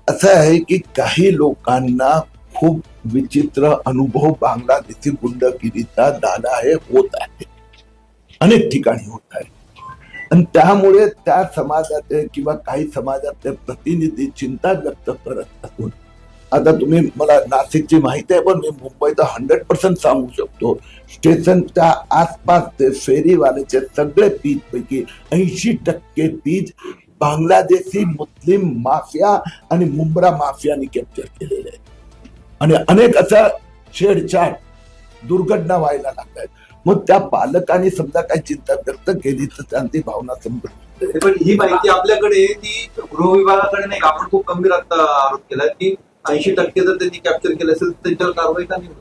असं आहे की काही लोकांना खूप विचित्र अनुभव बांगलादेशी गुंडगिरीचा झाला आहे, होत आहे, अनेक ठिकाणी होत आहे. आणि त्यामुळे त्या समाजाचे किंवा काही समाजातले प्रतिनिधी चिंता व्यक्त करत असून, आता तुम्ही मला नाशिकची माहिती आहे, पण मी मुंबईचा 100% सांगू शकतो. स्टेशनच्या आसपास ते फेरीवाल्याचे सगळे पीज पैकी 80% पीज बांगलादेशी मुस्लिम माफिया आणि मुंब्रा माफियाने कॅप्चर केलेले आहे. आणि अनेक अशा छेडछाड दुर्घटना व्हायला लागतात. मग त्या पालकांनी समजा काही चिंता व्यक्त केली तर त्यांची भावना समजते. पण ही माहिती आपल्याकडे ती गृह विभागाकडे नाही. आपण खूप गंभीर आता आरोप केला की 80% जर त्यांनी कॅप्चर केलं असेल तर त्यांच्यावर कारवाई का नाही होत?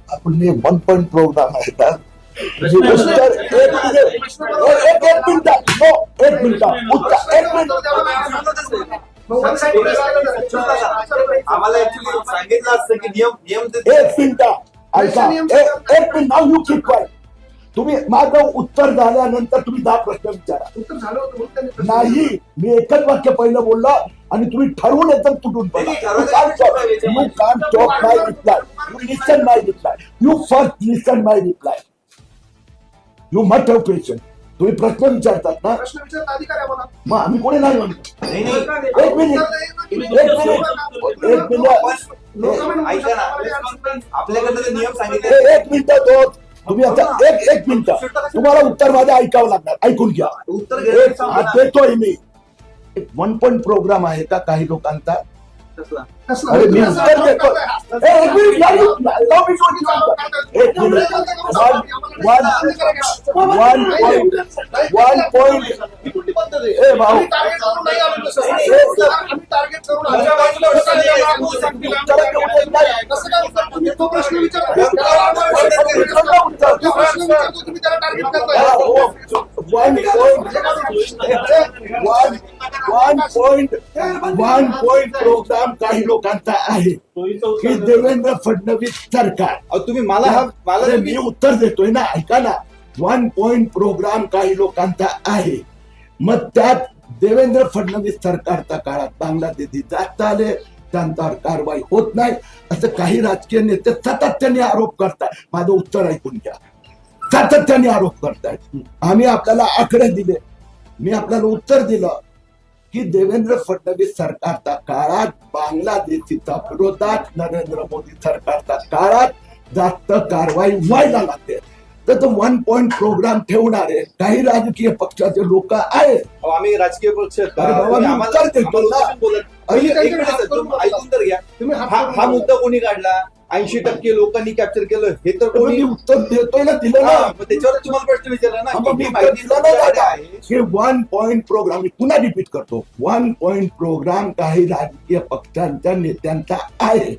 आपण 1 पॉइंट प्रोग्राम आहे का? एक मिनिट आम्हाला ऍक्च्युली सांगितलं असतं की नियम एक मिनिट ऐका. एक minute now you keep quiet. तुम्ही माझं उत्तर झाल्यानंतर तुम्ही 10 प्रश्न विचारा. उत्तर झालं होतं नाही, मी एकच वाक्य पहिलं बोललो आणि तुम्ही ठरवून एकदम तुटून पडला. You can't talk my reply. You listen my reply. You first listen my reply. You must have question. तुम्ही प्रश्न विचारतात ना, प्रश्न विचारता अधिकार आहे मला. मग आम्ही कोणी नाही म्हणतो. एक मिनिट ऐका ना, आपल्याकडे ते नियम सांगितले. एक मिनिट तो तुम्ही आता एक मिनिट तुम्हाला उत्तर माझं ऐकावं लागणार. ऐकून घ्या. उत्तर देतोय मी. 1 पॉइंट प्रोग्राम आहे का काही लोकांचा? अरे मी उत्तर देतो. एक मिनिट वन पॉइंट ए भाऊ तो प्रश्न वन पॉइंट प्रोग्राम काही लोकांचा आहे की देवेंद्र फडणवीस सरकार. तुम्ही मला मी उत्तर देतोय ना, ऐका ना. 1 पॉइंट प्रोग्राम काही लोकांचा आहे. मग त्यात देवेंद्र फडणवीस सरकारच्या काळात बांगलादेशी जास्त आले, त्यांच्यावर कारवाई होत नाही असं काही राजकीय नेते सातत्याने आरोप करतात. माझं उत्तर ऐकून घ्या. सातत्याने आरोप करतायत. आम्ही आपल्याला आकडे दिले. मी आपल्याला उत्तर दिलं की देवेंद्र फडणवीस सरकारच्या काळात बांगलादेशीच्या विरोधात नरेंद्र मोदी सरकारच्या काळात जास्त कारवाई व्हायला लागते. तर तो 1 पॉइंट प्रोग्राम ठेवणारे काही राजकीय पक्षाचे लोक आहेत. आम्ही राजकीय पक्ष उत्तर देतो ना. ऐकून तर घ्या. हा मुद्दा कोणी काढला? 80% लोकांनी कॅप्चर केलं हे तर कोणी उत्तर देतोय ना, दिलं ना. त्याच्यावर तुम्हाला प्रश्न विचारला ना. 1 पॉइंट प्रोग्राम मी पुन्हा रिपीट करतो. 1 पॉइंट प्रोग्राम काही राजकीय पक्षांच्या नेत्यांचा आहे.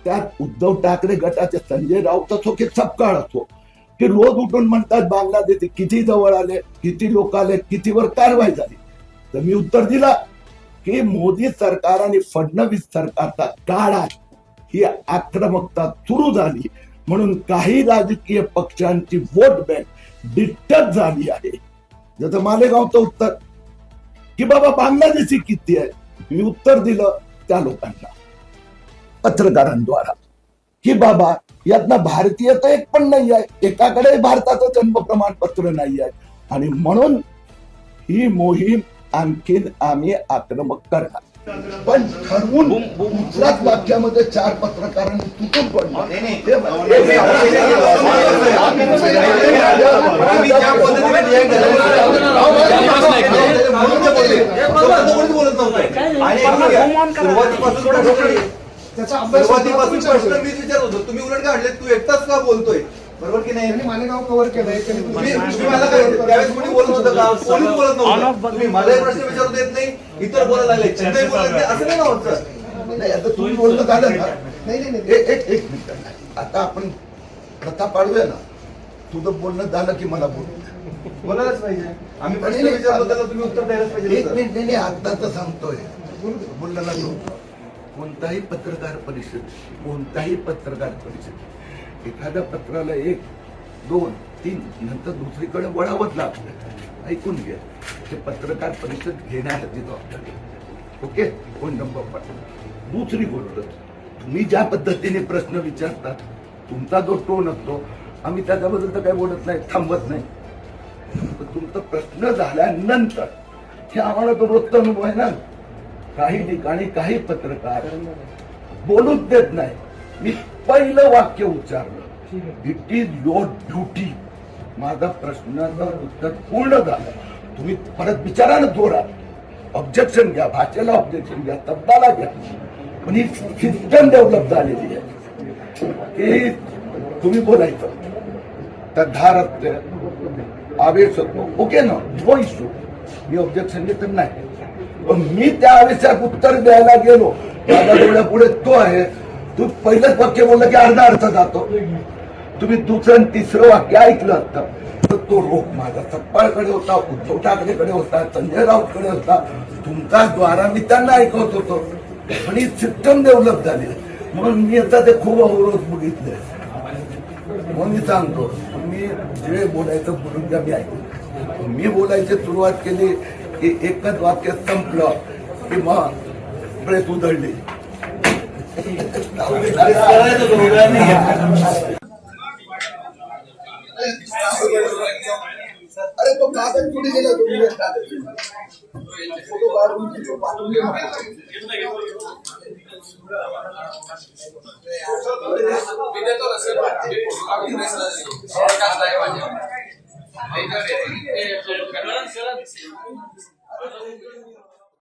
त्यात उद्धव ठाकरे गटाचे संजय राऊत असो की सपकाळ असो, की रोज उठून म्हणतात बांगलादेशी किती जवळ आले, किती लोक आले, कितीवर कारवाई झाली. तर मी उत्तर दिला की मोदी सरकार आणि फडणवीस सरकारच्या काळात ही आक्रमकता सुरू झाली म्हणून काही राजकीय पक्षांची वोट बँक डिस्टर्ब झाली आहे. जसं मालेगावचं उत्तर की बाबा बांगलादेशी किती आहे, मी उत्तर दिलं त्या लोकांना पत्रकारांद्वारा की बाबा यातनं भारतीय तर एक पण नाही आहे, एकाकडे भारताचं जन्म प्रमाणपत्र नाही आहे आणि म्हणून ही मोहीम आणखीन आम्ही आक्रमक करणार. पण ठरवून दुसऱ्याच वाक्यामध्ये 4 पत्रकारांनी तुटून पडलं. सुरुवातीपासून प्रश्न मीच विचारत होतो, तुम्ही उलट काढले. तू एकटाच का बोलतोय? बरोबर की नाही? मालेगाव कव्हर केलंय. तुम्ही मला काय त्यावेळेस कोणी बोलत होतं का? कोणीच बोलत नव्हतं. तुम्ही मला प्रश्न विचारू देत नाही, इतर बोलायला लागले, चिंताही बोलत नाही, असं नाही ना होतं. नाही, आता तुम्ही बोलणं झालं ना. नाही एक मिनिट. आता आपण प्रथा पाडूया ना. तुझं बोलणं झालं की मला बोलायलाच पाहिजे. आम्ही प्रश्न विचारलो त्याला तुम्ही उत्तर द्यायलाच पाहिजे. एक मिनिट. नाही, आता तर सांगतोय बोलणं लागलो. कोणताही पत्रकार परिषद एखाद्या पत्राला 1, 2, 3 नंतर दुसरीकडे वळावंच लागतं. ऐकून घ्या. ते पत्रकार परिषद घेण्यासाठी जबाबदारी. Okay, point number 1. दुसरी गोष्ट, तुम्ही ज्या पद्धतीने प्रश्न विचारता, तुमचा जो टोन असतो, आम्ही त्याच्याबद्दल तर काही बोलत नाही, थांबत नाही. पण तुमचा प्रश्न झाल्यानंतर हे आम्हाला तो रोजचा अनुभव आहे ना. काही ठिकाणी काही पत्रकार बोलूच देत नाही. मी पहिलं वाक्य उच्चारलं, इट इज युअर ड्युटी. माझा प्रश्नाचं उत्तर पूर्ण झालं. तुम्ही परत विचारा ना जोरात, ऑब्जेक्शन घ्या, भाषेला ऑब्जेक्शन घ्या, शब्दाला घ्या. पण ही सिस्टम डेव्हलप झालेली आहे की तुम्ही बोलायचं तर धार असते, आवेश होतो, ओके ना, नो इश्यू, मी ऑब्जेक्शन घेत नाही. पण मी त्या आवेशात उत्तर द्यायला गेलो, माझ्या डोळ्यापुढे तो आहे, तू पहिलंच वाक्य बोललं की अर्धा अर्थ जातो. तुम्ही दुसरं आणि तिसरं वाक्य ऐकलं असतं तर तो रोख माझा सपकाळकडे होता, उद्धव ठाकरेकडे होता, संजय राऊतकडे होता, तुमचा द्वारा मी त्यांना ऐकवत होतो. पण ही सिस्टम डेव्हलप झाली म्हणून मी आता ते खूप अवरोध बघितले. म्हणून मी सांगतो, मी जे बोलायचं बोलून द्या, मी ऐकतो. मी बोलायची सुरुवात केली की एकच वाक्य संपलं की मग प्रेस उधळली. अरे तो कागद कुठे गेला? तुम्ही फोटो काढून पाठवून दिला. देतो ना सर.